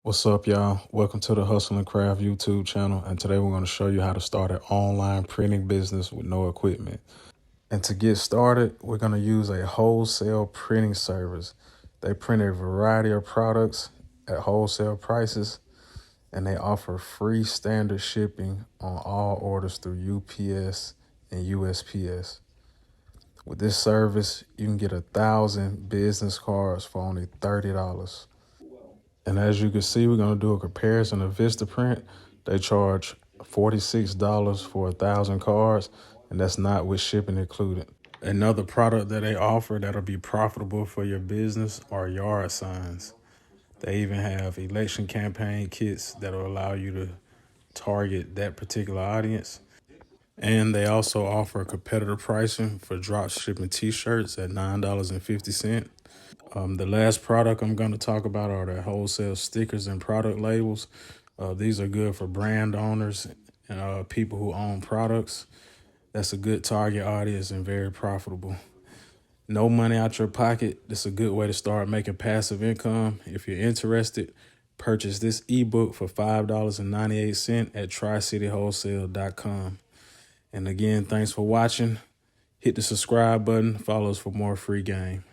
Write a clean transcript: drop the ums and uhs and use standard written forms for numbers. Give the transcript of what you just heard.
What's up, y'all? Welcome to the Hustle and Craft YouTube channel. And today we're going to show you how to start an online printing business with no equipment. And to get started, we're going to use a wholesale printing service. They print a variety of products at wholesale prices, and they offer free standard shipping on all orders through UPS and USPS. With this service, you can get 1,000 business cards for only $30. And as you can see, we're going to do a comparison of Vistaprint. They charge $46 for 1,000 cards, and that's not with shipping included. Another product that they offer that'll be profitable for your business are yard signs. They even have election campaign kits that'll allow you to target that particular audience. And they also offer competitive pricing for drop shipping t-shirts at $9.50. The last product I'm going to talk about are the wholesale stickers and product labels. These are good for brand owners and people who own products. That's a good target audience and very profitable. No money out your pocket. This is a good way to start making passive income. If you're interested, purchase this ebook for $5.98 at tricitywholesale.com. And again, thanks for watching. Hit the subscribe button. Follow us for more free game.